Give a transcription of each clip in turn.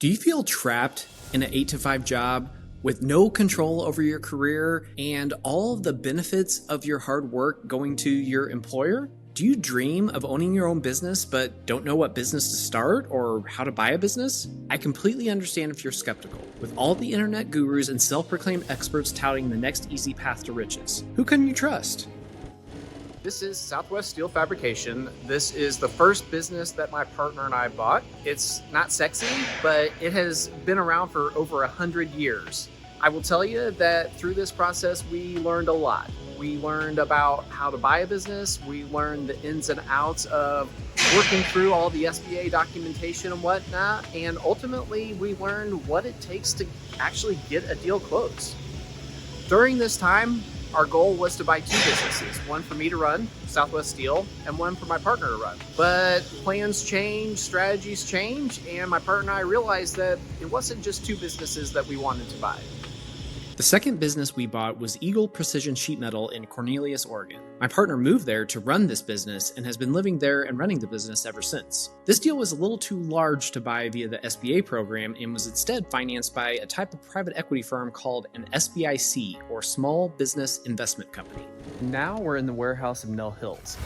Do you feel trapped in an 8-to-5 job with no control over your career and all of the benefits of your hard work going to your employer? Do you dream of owning your own business but don't know what business to start or how to buy a business? I completely understand if you're skeptical, with all the internet gurus and self-proclaimed experts touting the next easy path to riches. Who can you trust? This is Southwest Steel Fabrication. This is the first business that my partner and I bought. It's not sexy, but it has been around for over 100 years. I will tell you that through this process, we learned a lot. We learned about how to buy a business. We learned the ins and outs of working through all the SBA documentation and whatnot. And ultimately, we learned what it takes to actually get a deal closed. During this time, our goal was to buy two businesses, one for me to run, Southwest Steel, and one for my partner to run. But plans change, strategies change, and my partner and I realized that it wasn't just two businesses that we wanted to buy. The second business we bought was Eagle Precision Sheet Metal in Cornelius, Oregon. My partner moved there to run this business and has been living there and running the business ever since. This deal was a little too large to buy via the SBA program and was instead financed by a type of private equity firm called an SBIC, or Small Business Investment Company. Now we're in the warehouse of Nell Hills.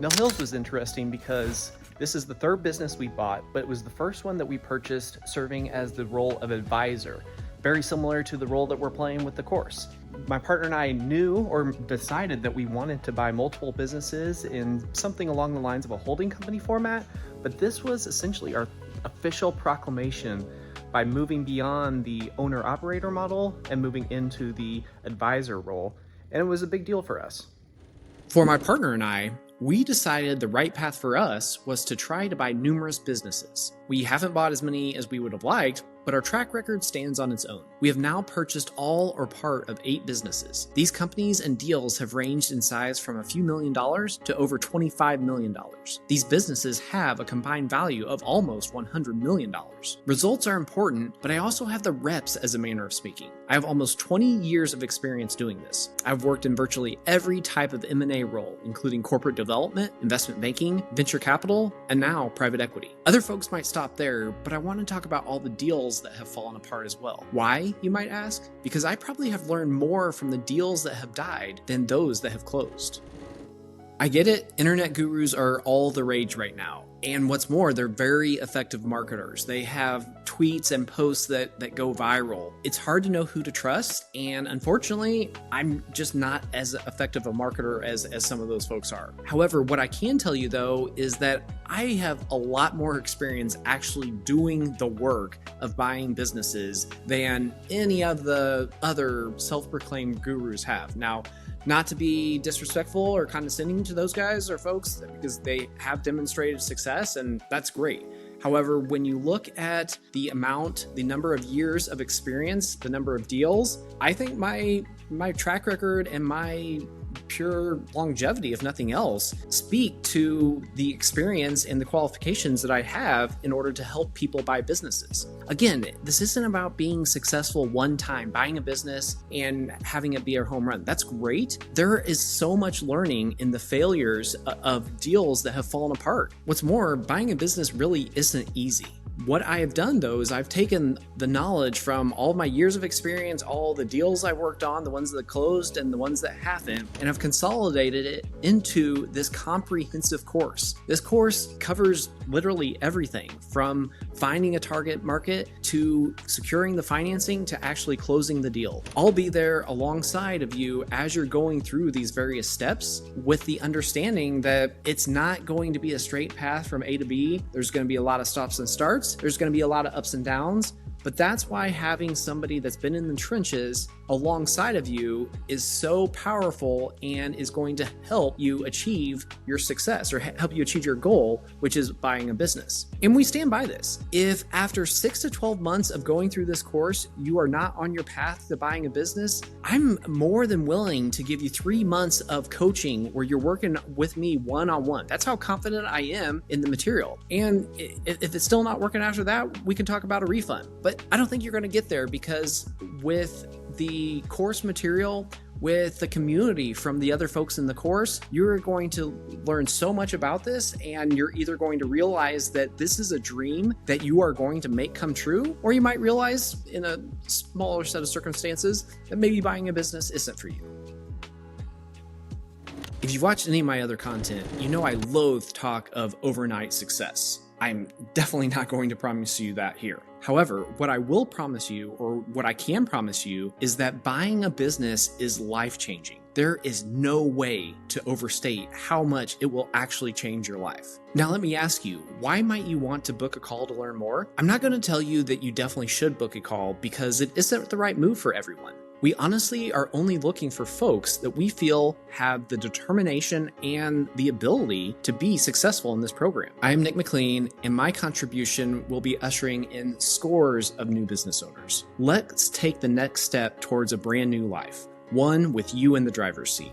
Nell Hills was interesting because this is the third business we bought, but it was the first one that we purchased serving as the role of advisor, very similar to the role that we're playing with the course. My partner and I knew or decided that we wanted to buy multiple businesses in something along the lines of a holding company format, but this was essentially our official proclamation by moving beyond the owner-operator model and moving into the advisor role, and it was a big deal for us. For my partner and I, we decided the right path for us was to try to buy numerous businesses. We haven't bought as many as we would have liked, but our track record stands on its own. We have now purchased all or part of 8 businesses. These companies and deals have ranged in size from a few $1,000,000 to over $25 million. These businesses have a combined value of almost $100 million. Results are important, but I also have the reps as a manner of speaking. I have almost 20 years of experience doing this. I've worked in virtually every type of M&A role, including corporate development, investment banking, venture capital, and now private equity. Other folks might stop there, but I want to talk about all the deals that have fallen apart as well. Why, you might ask? Because I probably have learned more from the deals that have died than those that have closed. I get it, internet gurus are all the rage right now. And what's more, they're very effective marketers. They have tweets and posts that go viral. It's hard to know who to trust, and unfortunately, I'm just not as effective a marketer as some of those folks are. However, what I can tell you though is that I have a lot more experience actually doing the work of buying businesses than any of the other self-proclaimed gurus have. Now, not to be disrespectful or condescending to those guys or folks, because they have demonstrated success, and that's great. However, when you look at the number of years of experience, the number of deals, I think my track record and my pure longevity, if nothing else, speak to the experience and the qualifications that I have in order to help people buy businesses. Again, this isn't about being successful one time, buying a business and having it be a home run. That's great. There is so much learning in the failures of deals that have fallen apart. What's more, buying a business really isn't easy. What I have done though is I've taken the knowledge from all of my years of experience, all the deals I've worked on, the ones that closed and the ones that haven't, and I've consolidated it into this comprehensive course. This course covers literally everything from finding a target market to securing the financing to actually closing the deal. I'll be there alongside of you as you're going through these various steps with the understanding that it's not going to be a straight path from A to B. There's going to be a lot of stops and starts. There's going to be a lot of ups and downs, but that's why having somebody that's been in the trenches alongside of you is so powerful and is going to help you achieve your success or help you achieve your goal, which is buying a business. And we stand by this. If after 6 to 12 months of going through this course, you are not on your path to buying a business, I'm more than willing to give you 3 months of coaching where you're working with me one-on-one. That's how confident I am in the material. And if it's still not working after that, we can talk about a refund. But I don't think you're going to get there, because with the course material, with the community from the other folks in the course, you're going to learn so much about this, and you're either going to realize that this is a dream that you are going to make come true, or you might realize in a smaller set of circumstances that maybe buying a business isn't for you. If you've watched any of my other content, you know I loathe talk of overnight success. I'm definitely not going to promise you that here. However, what I will promise you, or what I can promise you, is that buying a business is life-changing. There is no way to overstate how much it will actually change your life. Now, let me ask you, why might you want to book a call to learn more? I'm not going to tell you that you definitely should book a call because it isn't the right move for everyone. We honestly are only looking for folks that we feel have the determination and the ability to be successful in this program. I am Nick McLean, and my contribution will be ushering in scores of new business owners. Let's take the next step towards a brand new life, one with you in the driver's seat.